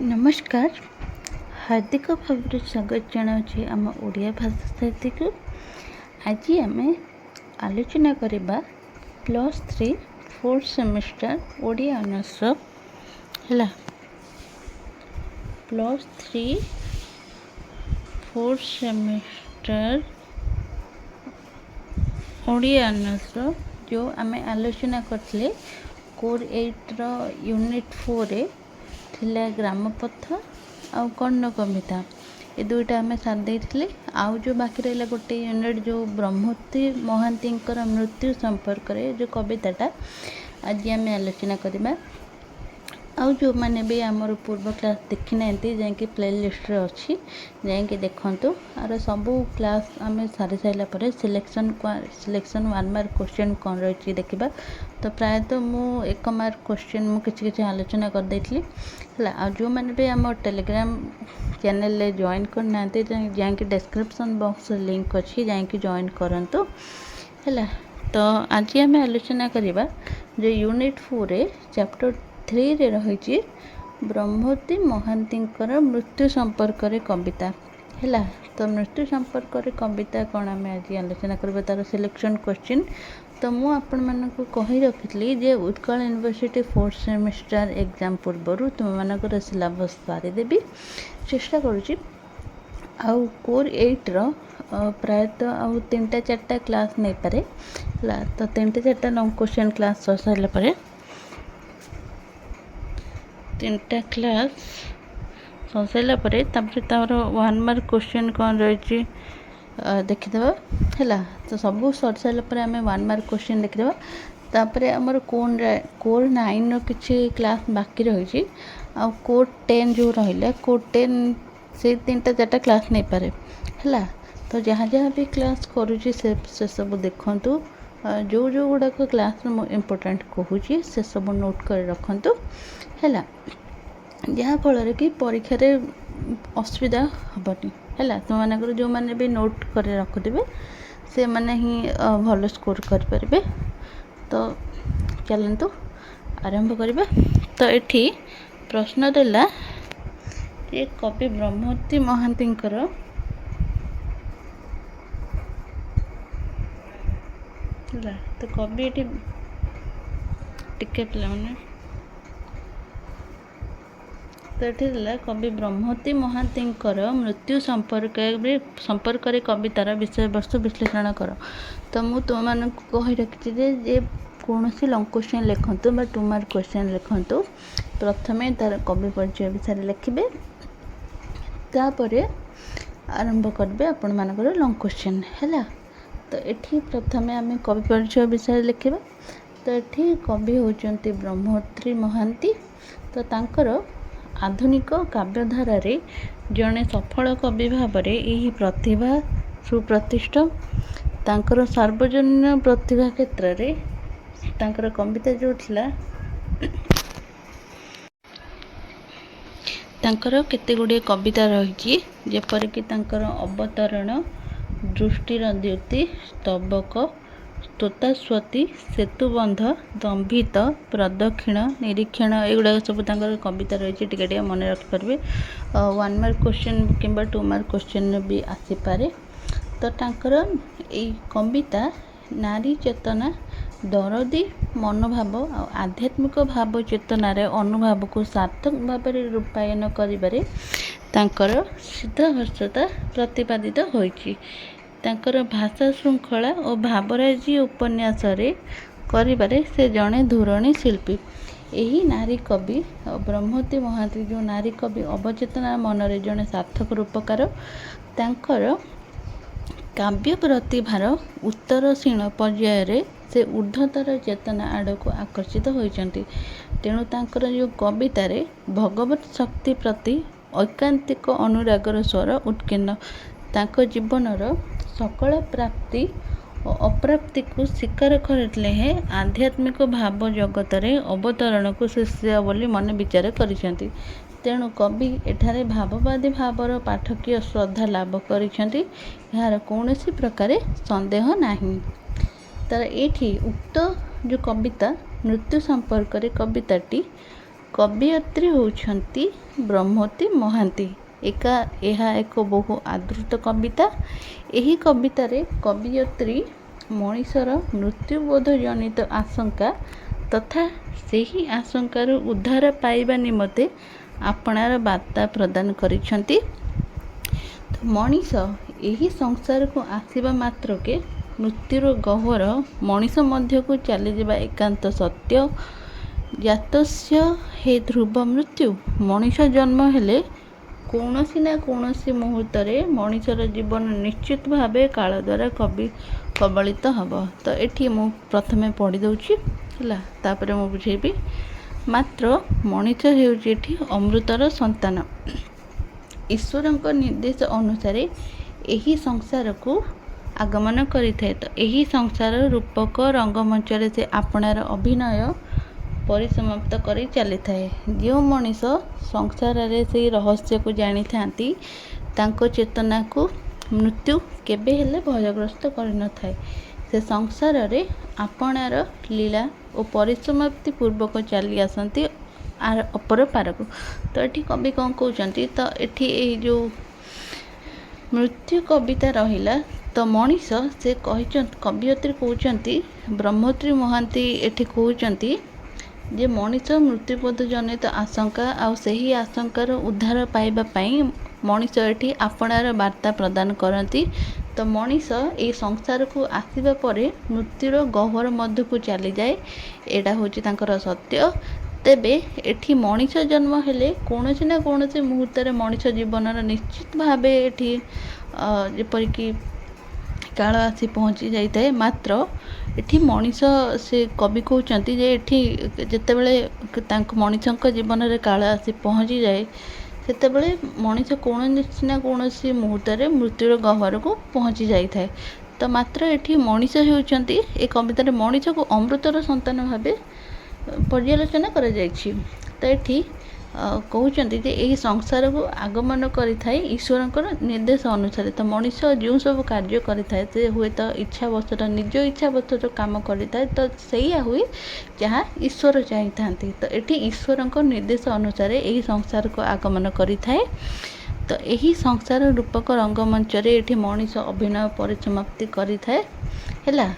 नमस्कार। हार्दिक भाव स्वागत जनाऊँ आम ओडिया भाषा साहित्य को। आज आम आलोचना करवा +3 4th सेमेस्टर ओडिया ऑनर्स है। +3 4th सेमेस्टर ओडिया ऑनर्स जो आम आलोचना करते कोर 8 यूनिट 4 थिला ग्रामपथ आउ कर्ण कविता ये दुईटा आम सारी देते। आउ जो बाकी रहा गोटे यूनिट जो ब्रह्मोत्ती महांती मृत्यु संपर्क जो कविताटा आज आम आलोचना करवा। आउ जो मैंने भी आमर पूर्व क्लास देखी ना जाकि प्ले लिस्ट रे अच्छी जाकि देखु। आर सबू क्लास आम सारी सारापर सिलेक्शन 1 मार्क क्वेश्चन कौन रही देखा। तो प्रायतः मु 1 मार्क क्वेश्चन मुझे किसी आलोचना कर देती है। आ जो मैंने भी आम टेलीग्राम चैनल रे जॉइन करना जाकि डिस्क्रिप्शन बॉक्स लिंक अच्छी जाकि जॉइन करंतु है। तो आज आम आलोचना करवा जो यूनिट 4 चैप्टर 3 रे रही ब्रह्मोत्ती महांती मृत्यु संपर्क कविता है। तो मृत्यु संपर्क कविता कौन आम आज आलोचना करवा तार सिलेक्शन क्वेश्चन। तो मु आपण मानक कही रखी जे Utkal university 4th semester exam पूर्वर तुम मानकर सिलेबस सारीदेवी चेष्टा करुँची। आउ कोर 8 प्रायतः आउ 3-4 क्लास नहीं पारे। तो 3-4 लॉन्ग क्वेश्चन क्लास सर सारापर 3टा क्लास सर सारापर तार 1 मार्क क्वेश्चन कौन रही देखीदे है। तो सबू सर सारापर आम 1 मार्क क्वेश्चन देखीदे। तापर आमर कोर 9 किसी क्लास बाकी रही आ कोर 10 जो रहा कोर 10 से 3-4 क्लास नहीं पारे है। तो जहाँ जहाँ भी क्लास करुँची से सब देखु जो जो गुड़ाक क्लास इम्पोर्टेंट कहूँ से सब नोट कर रखु है। जहाँफल कि परीक्षा रे असुविधा हेनी है। तुम मानकर जो मैंने भी नोट कर रखुवे से मैंने ही भल स्कोर करें। तो चलतु आरंभ करवा। तो ये प्रश्न देला ये कवि ब्रह्मोत्ती महांती तो कवि ये टिके पे तो ये कवि ब्रह्मोत्ती महांती मृत्यु संपर्क कवितार विषय वस्तु विश्लेषण कर। तो मुझे तुम मानक कही रखी जे कौन सी लॉन्ग क्वेश्चन लिखतु 2 मार्क क्वेश्चन लिखतु। प्रथमे तार कवि परिचय विषय लिखे तापर आरंभ करेंगे आपण मानकर लॉन्ग क्वेश्चन है। तो ये प्रथमे आम कवि परिचय विषय लिखा। तो ये कवि होती ब्रह्मोत्ती महांती। तो तांकर आधुनिक काव्यधारा जड़े सफल कवि भाव में प्रतिभा सुप्रतिष्ठा तांकर सार्वजनीन प्रतिभा क्षेत्र में तांकर कविता जो थिला तांकर केते गुड़े कविता रही जेपरिक तांकर अवतरण दृष्टिर द्युति स्तबक स्तोतास्वती सेतुबंध दंभित प्रदक्षिण निरीक्षण एगुड़ा सब कविता रही टे मन रखिपारे। 1 मार्क क्वेश्चन कि 2 मार्क क्वेश्चन भी आसीपे। तो तांकर ये कविता नारी चेतना दरदी मनोभाव आध्यात्मिक भाव चेतनार अनुभाव को सार्थक भाव रूपायन करिबारे तांकर सिद्धहस्तता प्रतिपादित होइछि। तांकर भाषा श्रृंखला और भावराजी उपन्यास करिबारे से जड़े धूरणी शिल्पी। यही नारी कवि ब्रह्मोत्ती महांती जो नारी कवि अवचेतना मनरे जड़े सार्थक रूपकार तांकर काव्य प्रतिभार उत्तरसीण पर्यायर से ऊर्ध्वतर चेतना आड़ को आकर्षित होइचंती। तेणु तांकर जो कवितार भगवत शक्ति प्रति ऐकांतिक अनुरागर स्वर उत्कीर्ण तांको जीवनर सकल प्राप्ति और अप्राप्ति को स्वीकार करले है आध्यात्मिक भाव जगत रे अवतरण को शिष्य बोली मन विचार करिसेंती। तेणु कवि एठारे भाववादी भावर पाठकीय श्रद्धा लाभ करिसेंती यार कौनसी प्रकार संदेह नहीं। तर ये उक्त जो कविता मृत्यु संपर्क कविताटी କବିୟତ୍ରୀ ହେଉଛନ୍ତି ବ୍ରହ୍ମତୀ ମହାନ୍ତି। ଏହା ଏକ ବହୁ ଆଦୃତ କବିତା। ଏହି କବିତାରେ କବିୟତ୍ରୀ ମଣିଷର ମୃତ୍ୟୁବୋଧ ଜନିତ ଆଶଙ୍କା ତଥା ସେହି ଆଶଙ୍କାରୁ ଉଦ୍ଧାର ପାଇବା ନିମନ୍ତେ ଆପଣାର ବାର୍ତ୍ତା ପ୍ରଦାନ କରିଛନ୍ତି। ମଣିଷ ଏହି ସଂସାରକୁ ଆସିବା ମାତ୍ରକେ ମୃତ୍ୟୁର ଗହ୍ୱର ମଣିଷ ମଧ୍ୟକୁ ଚାଲିଯିବା ଏକାନ୍ତ ସତ୍ୟ। ଜାତସ୍ୟ ହେ ଧ୍ରୁବ ମୃତ୍ୟୁ। ମଣିଷ ଜନ୍ମ ହେଲେ କୌଣସି ନା କୌଣସି ମୁହୂର୍ତ୍ତରେ ମଣିଷର ଜୀବନ ନିଶ୍ଚିତ ଭାବେ କାଳ ଦ୍ୱାରା କବଳିତ ହେବ। ତ ଏଠି ମୁଁ ପ୍ରଥମେ ପଢ଼ି ଦେଉଛି ହେଲା, ତାପରେ ମୁଁ ବୁଝେଇବି। ମାତ୍ର ମଣିଷ ହେଉଛି ଏଠି ଅମୃତର ସନ୍ତାନ। ଈଶ୍ୱରଙ୍କ ନିର୍ଦ୍ଦେଶ ଅନୁସାରେ ଏହି ସଂସାରକୁ ଆଗମନ କରିଥାଏ। ତ ଏହି ସଂସାର ରୂପକ ରଙ୍ଗମଞ୍ଚରେ ସେ ଆପଣାର ଅଭିନୟ ପରିସମାପ୍ତ କରି ଚାଲିଥାଏ। ଯେଉଁ ମଣିଷ ସଂସାରରେ ସେହି ରହସ୍ୟକୁ ଜାଣିଥାନ୍ତି ତାଙ୍କ ଚେତନାକୁ ମୃତ୍ୟୁ କେବେ ହେଲେ ଭୟଗ୍ରସ୍ତ କରିନଥାଏ। ସେ ସଂସାରରେ ଆପଣାର ଲୀଳା ଓ ପରିସମାପ୍ତି ପୂର୍ବକ ଚାଲି ଆସନ୍ତି ଅପର ପାରକୁ। ତ ଏଠି କବି କ'ଣ କହୁଛନ୍ତି, ତ ଏଠି ଏଇ ଯେଉଁ ମୃତ୍ୟୁ କବିତା ରହିଲା, ତ ମଣିଷ ସେ କହିଛନ୍ତି, କବିୟତ୍ରୀ କହୁଛନ୍ତି, ବ୍ରହ୍ମତ୍ରୀ ମହାନ୍ତି ଏଠି କହୁଛନ୍ତି ଯେ ମଣିଷ ମୃତ୍ୟୁବୋଧ ଜନିତ ଆଶଙ୍କା ଆଉ ସେହି ଆଶଙ୍କାର ଉଦ୍ଧାର ପାଇବା ପାଇଁ ମଣିଷ ଏଠି ଆପଣାର ବାର୍ତ୍ତା ପ୍ରଦାନ କରନ୍ତି। ତ ମଣିଷ ଏହି ସଂସାରକୁ ଆସିବା ପରେ ମୃତ୍ୟୁର ଗହ୍ୱର ମଧ୍ୟକୁ ଚାଲିଯାଏ, ଏଇଟା ହେଉଛି ତାଙ୍କର ସତ୍ୟ। ତେବେ ଏଠି ମଣିଷ ଜନ୍ମ ହେଲେ କୌଣସି ନା କୌଣସି ମୁହୂର୍ତ୍ତରେ ମଣିଷ ଜୀବନର ନିଶ୍ଚିତ ଭାବେ ଏଠି ଯେପରିକି କାଳ ଆସି ପହଞ୍ଚି ଯାଇଥାଏ। ମାତ୍ର ଏଠି ମଣିଷ ସେ କବି କହୁଛନ୍ତି ଯେ ଏଠି ଯେତେବେଳେ ମଣିଷଙ୍କ ଜୀବନରେ କାଳ ଆସି ପହଞ୍ଚିଯାଏ ସେତେବେଳେ ମଣିଷ କୌଣସି ନା କୌଣସି ମୁହୂର୍ତ୍ତରେ ମୃତ୍ୟୁର ଗହ୍ୱରକୁ ପହଞ୍ଚି ଯାଇଥାଏ। ତ ମାତ୍ର ଏଠି ମଣିଷ ହେଉଛନ୍ତି, ଏ କବିତାରେ ମଣିଷକୁ ଅମୃତର ସନ୍ତାନ ଭାବେ ପର୍ଯ୍ୟାଲୋଚନା କରାଯାଇଛି। ତ ଏଠି କହୁଛନ୍ତି ଯେ ଏହି ସଂସାରକୁ ଆଗମନ କରିଥାଏ ଈଶ୍ୱରଙ୍କର ନିର୍ଦ୍ଦେଶ ଅନୁସାରେ। ତ ମଣିଷ ଯେଉଁ ସବୁ କାର୍ଯ୍ୟ କରିଥାଏ ସେ ହୁଏତ ନିଜ ଇଚ୍ଛାବଶତଃ କାମ କରିଥାଏ, ତ ସେଇଆ ହୁଏ ଯାହା ଈଶ୍ୱର ଚାହିଁଥାନ୍ତି। ତ ଏଠି ଈଶ୍ୱରଙ୍କ ନିର୍ଦ୍ଦେଶ ଅନୁସାରେ ଏହି ସଂସାରକୁ ଆଗମନ କରିଥାଏ। ତ ଏହି ସଂସାର ରୂପକ ରଙ୍ଗମଞ୍ଚରେ ଏଠି ମଣିଷ ଅଭିନୟ ପରିସମାପ୍ତି କରିଥାଏ ହେଲା।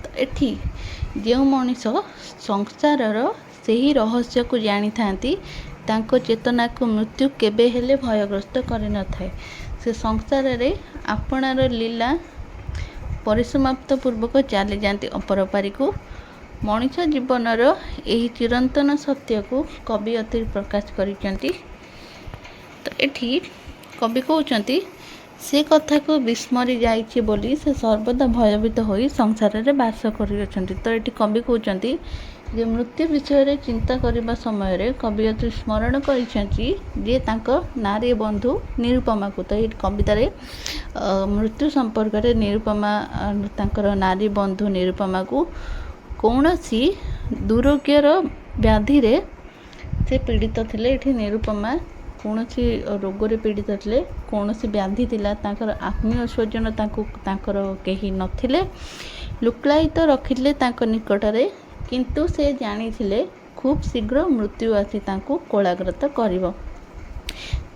ତ ଏଠି ଯେଉଁ ମଣିଷ ସଂସାରର ସେହି ରହସ୍ୟକୁ ଜାଣିଥାନ୍ତି ତାଙ୍କ ଚେତନାକୁ ମୃତ୍ୟୁ କେବେ ହେଲେ ଭୟଗ୍ରସ୍ତ କରିନଥାଏ। ସେ ସଂସାରରେ ଆପଣାର ଲୀଳା ପରିସମାପ୍ତ ପୂର୍ବକ ଚାଲିଯାଆନ୍ତି ଅପରପାରିକୁ। ମଣିଷ ଜୀବନର ଏହି ଚିରନ୍ତନ ସତ୍ୟକୁ କବିୟତ୍ରୀ ପ୍ରକାଶ କରିଛନ୍ତି। ତ ଏଠି କବି କହୁଛନ୍ତି ସେ କଥାକୁ ବିସ୍ମରି ଯାଇଛି ବୋଲି ସେ ସର୍ବଦା ଭୟଭୀତ ହୋଇ ସଂସାରରେ ବାସ କରିଅଛନ୍ତି। ତ ଏଠି କବି କହୁଛନ୍ତି ଯେ ମୃତ୍ୟୁ ବିଷୟରେ ଚିନ୍ତା କରିବା ସମୟରେ କବିୟତ୍ରୀ ସ୍ମରଣ କରିଛନ୍ତି ଯେ ତାଙ୍କ ନାରୀ ବନ୍ଧୁ ନିରୁପମାକୁ। ତ ଏଇ କବିତାରେ ମୃତ୍ୟୁ ସମ୍ପର୍କରେ ନିରୁପମା ତାଙ୍କର ନାରୀ ବନ୍ଧୁ ନିରୁପମାକୁ କୌଣସି ଦୁରୋଗ୍ୟର ବ୍ୟାଧିରେ ସେ ପୀଡ଼ିତ ଥିଲେ। ଏଠି ନିରୁପମା କୌଣସି ରୋଗରେ ପୀଡ଼ିତ ଥିଲେ, କୌଣସି ବ୍ୟାଧି ଥିଲା, ତାଙ୍କର ଆତ୍ମୀୟ ସ୍ୱଜନ ତାଙ୍କର କେହି ନଥିଲେ, ଲୁକ୍କାୟିତ ରଖିଥିଲେ ତାଙ୍କ ନିକଟରେ। କିନ୍ତୁ ସେ ଜାଣିଥିଲେ ଖୁବ୍ ଶୀଘ୍ର ମୃତ୍ୟୁ ଆସି ତାଙ୍କୁ କୋଳାଗ୍ରତ କରିବ।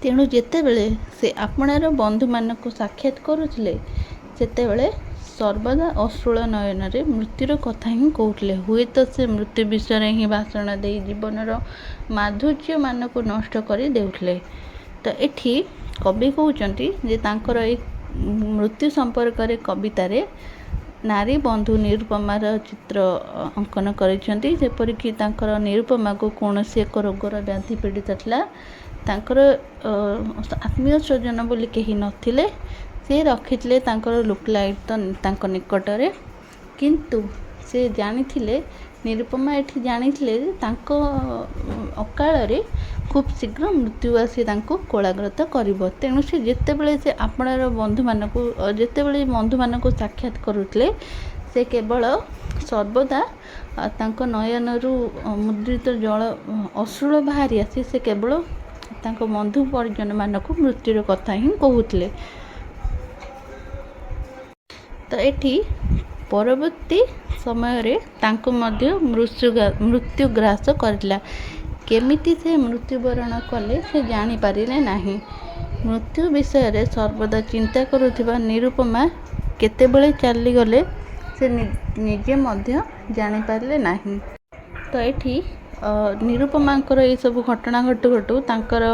ତେଣୁ ଯେତେବେଳେ ସେ ଆପଣାର ବନ୍ଧୁମାନଙ୍କୁ ସାକ୍ଷାତ କରୁଥିଲେ ସେତେବେଳେ ସର୍ବଦା ଅଶ୍ରୁଳ ନୟନରେ ମୃତ୍ୟୁର କଥା ହିଁ କହୁଥିଲେ। ହୁଏତ ସେ ମୃତ୍ୟୁ ବିଷୟରେ ହିଁ ଭାଷଣ ଦେଇ ଜୀବନର ମାଧୁର୍ଯ୍ୟମାନଙ୍କୁ ନଷ୍ଟ କରି ଦେଉଥିଲେ। ତ ଏଠି କବି କହୁଛନ୍ତି ଯେ ତାଙ୍କର ଏଇ ମୃତ୍ୟୁ ସମ୍ପର୍କରେ କବିତାରେ ନାରୀ ବନ୍ଧୁ ନିରୁପମାର ଚିତ୍ର ଅଙ୍କନ କରିଛନ୍ତି। ଯେପରିକି ତାଙ୍କର ନିରୁପମାକୁ କୌଣସି ଏକ ରୋଗର ବ୍ୟାଧି ପୀଡ଼ିତ ଥିଲା, ତାଙ୍କର ଆତ୍ମୀୟ ସ୍ୱଜନ ବୋଲି କେହି ନଥିଲେ, ସେ ରଖିଥିଲେ ତାଙ୍କର ଲୁକ୍କାୟିତ ତାଙ୍କ ନିକଟରେ। କିନ୍ତୁ ସେ ଜାଣିଥିଲେ, ନିରୁପମା ଏଠି ଜାଣିଥିଲେ ଯେ ତାଙ୍କ ଅକାଳରେ ଖୁବ୍ ଶୀଘ୍ର ମୃତ୍ୟୁ ଆସି ତାଙ୍କୁ କୋଳାଗ୍ରତ କରିବ। ତେଣୁ ସେ ଯେତେବେଳେ ବନ୍ଧୁମାନଙ୍କୁ ସାକ୍ଷାତ କରୁଥିଲେ ସେ କେବଳ ସର୍ବଦା ତାଙ୍କ ନୟନରୁ ମୁଦ୍ରିତ ଅଶ୍ରୁଳ ବାହାରି ଆସି ସେ କେବଳ ତାଙ୍କ ବନ୍ଧୁ ପରିଜନମାନଙ୍କୁ ମୃତ୍ୟୁର କଥା ହିଁ କହୁଥିଲେ। ତ ଏଠି ପରବର୍ତ୍ତୀ ସମୟରେ ତାଙ୍କୁ ମଧ୍ୟ ମୃତ୍ୟୁ ଗ୍ରାସ କରିଥିଲା। କେମିତି ସେ ମୃତ୍ୟୁବରଣ କଲେ ସେ ଜାଣିପାରିଲେ ନାହିଁ। ମୃତ୍ୟୁ ବିଷୟରେ ସର୍ବଦା ଚିନ୍ତା କରୁଥିବା ନିରୁପମା କେତେବେଳେ ଚାଲିଗଲେ ସେ ନିଜେ ମଧ୍ୟ ଜାଣିପାରିଲେ ନାହିଁ। ତ ଏଠି ନିରୁପମାଙ୍କର ଏଇସବୁ ଘଟଣା ଘଟୁ ଘଟୁ ତାଙ୍କର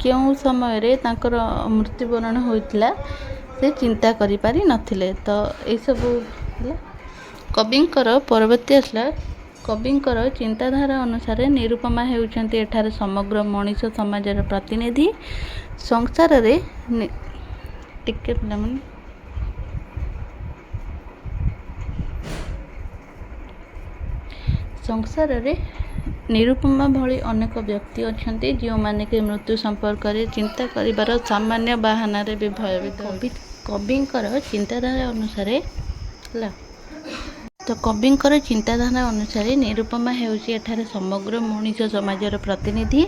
କେଉଁ ସମୟରେ ତାଙ୍କର ମୃତ୍ୟୁବରଣ ହୋଇଥିଲା ସେ ଚିନ୍ତା କରିପାରି ନଥିଲେ। ତ ଏଇସବୁ ହେଲା କବିଙ୍କର ପରବର୍ତ୍ତୀ ଆସିଲା। କବିଙ୍କର ଚିନ୍ତାଧାରା ଅନୁସାରେ ନିରୁପମା ହେଉଛନ୍ତି ଏଠାରେ ସମଗ୍ର ମଣିଷ ସମାଜର ପ୍ରତିନିଧି। ସଂସାରରେ ଟିକେ ପିଲାମାନେ ସଂସାରରେ ନିରୁପମା ଭଳି ଅନେକ ବ୍ୟକ୍ତି ଅଛନ୍ତି ଯେଉଁମାନେ କି ମୃତ୍ୟୁ ସମ୍ପର୍କରେ ଚିନ୍ତା କରିବାର ସାମାନ୍ୟ ବାହାନାରେ ବି ଭୟଭୀତ। କବିଙ୍କର ଚିନ୍ତାଧାରା ଅନୁସାରେ ହେଲା ତ କବିଙ୍କର ଚିନ୍ତାଧାରା ଅନୁସାରେ ନିରୁପମା ହେଉଛି ଏଠାରେ ସମଗ୍ର ମଣିଷ ସମାଜର ପ୍ରତିନିଧି।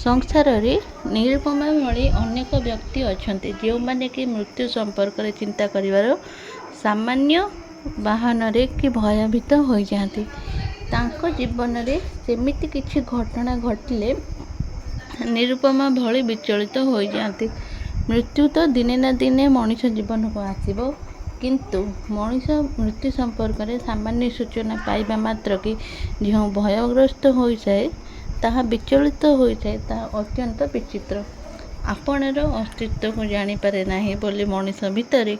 ସଂସାରରେ ନିରୁପମା ଭଳି ଅନେକ ବ୍ୟକ୍ତି ଅଛନ୍ତି ଯେଉଁମାନେ କି ମୃତ୍ୟୁ ସମ୍ପର୍କରେ ଚିନ୍ତା କରିବାର ସାମାନ୍ୟ ବାହାନରେ କି ଭୟଭୀତ ହୋଇଯାଆନ୍ତି। ତାଙ୍କ ଜୀବନରେ ସେମିତି କିଛି ଘଟଣା ଘଟିଲେ ନିରୁପମା ଭଳି ବିଚଳିତ ହୋଇଯାଆନ୍ତି। ମୃତ୍ୟୁ ତ ଦିନେ ନା ଦିନେ ମଣିଷ ଜୀବନକୁ ଆସିବ, କିନ୍ତୁ ମଣିଷ ମୃତ୍ୟୁ ସମ୍ପର୍କରେ ସାମାନ୍ୟ ସୂଚନା ପାଇବା ମାତ୍ରକେ ଯେଉଁ ଭୟଗ୍ରସ୍ତ ହୋଇଥାଏ, ତାହା ବିଚଳିତ ହୋଇଥାଏ, ତାହା ଅତ୍ୟନ୍ତ ବିଚିତ୍ର। ଆପଣାର ଅସ୍ତିତ୍ୱକୁ ଜାଣିପାରେ ନାହିଁ ବୋଲି ମଣିଷ ଭିତରେ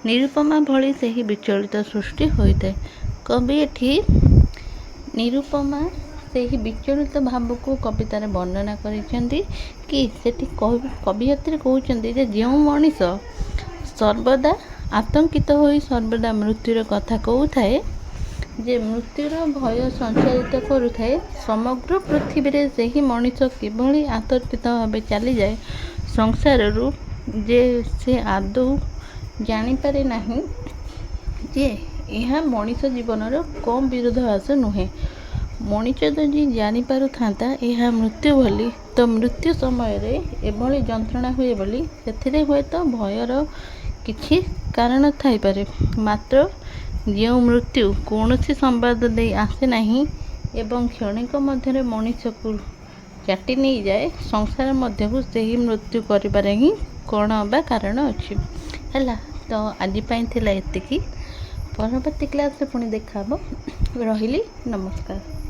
ନିରୁପମା ଭଳି ସେହି ବିଚଳିତ ସୃଷ୍ଟି ହୋଇଥାଏ। କବି ଏଠି ନିରୁପମା ସେହି ବିଚଳିତ ଭାବକୁ କବିତାରେ ବର୍ଣ୍ଣନା କରିଛନ୍ତି କି ସେଠି କବି ଏଥିରେ କହୁଛନ୍ତି ଯେ ଯେଉଁ ମଣିଷ ସର୍ବଦା ଆତଙ୍କିତ ହୋଇ ସର୍ବଦା ମୃତ୍ୟୁର କଥା କହୁଥାଏ, ଯେ ମୃତ୍ୟୁର ଭୟ ସଞ୍ଚାରିତ କରୁଥାଏ, ସମଗ୍ର ପୃଥିବୀରେ ସେହି ମଣିଷ କିଭଳି ଆତର୍କିତ ଭାବେ ଚାଲିଯାଏ ସଂସାରରୁ, ଯେ ସେ ଆଦୌ ଜାଣିପାରେ ନାହିଁ ଯେ ଏହା ମଣିଷ ଜୀବନର କମ୍ ବିରୋଧାଭାସ ନୁହେଁ। ମଣିଷ ଯଦି ଜାଣିପାରୁଥାନ୍ତା ଏହା ମୃତ୍ୟୁ ବୋଲି, ତ ମୃତ୍ୟୁ ସମୟରେ ଏଭଳି ଯନ୍ତ୍ରଣା ହୁଏ ବୋଲି ସେଥିରେ ହୁଏତ ଭୟର କିଛି କାରଣ ଥାଇପାରେ। ମାତ୍ର ଯେଉଁ ମୃତ୍ୟୁ କୌଣସି ସମ୍ବାଦ ଦେଇ ଆସେ ନାହିଁ ଏବଂ କ୍ଷଣିକ ମଧ୍ୟରେ ମଣିଷକୁ ଚାଟି ନେଇଯାଏ, ସଂସାର ମଧ୍ୟକୁ ସେହି ମୃତ୍ୟୁ କରିବାରେ ହିଁ କ'ଣ ବା କାରଣ ଅଛି। ହେଲା, ତ ଆଜି ପାଇଁ ଥିଲା ଏତିକି। ପରବର୍ତ୍ତୀ କ୍ଲାସ୍ରେ ପୁଣି ଦେଖା ହେବ। ରହିଲି, ନମସ୍କାର।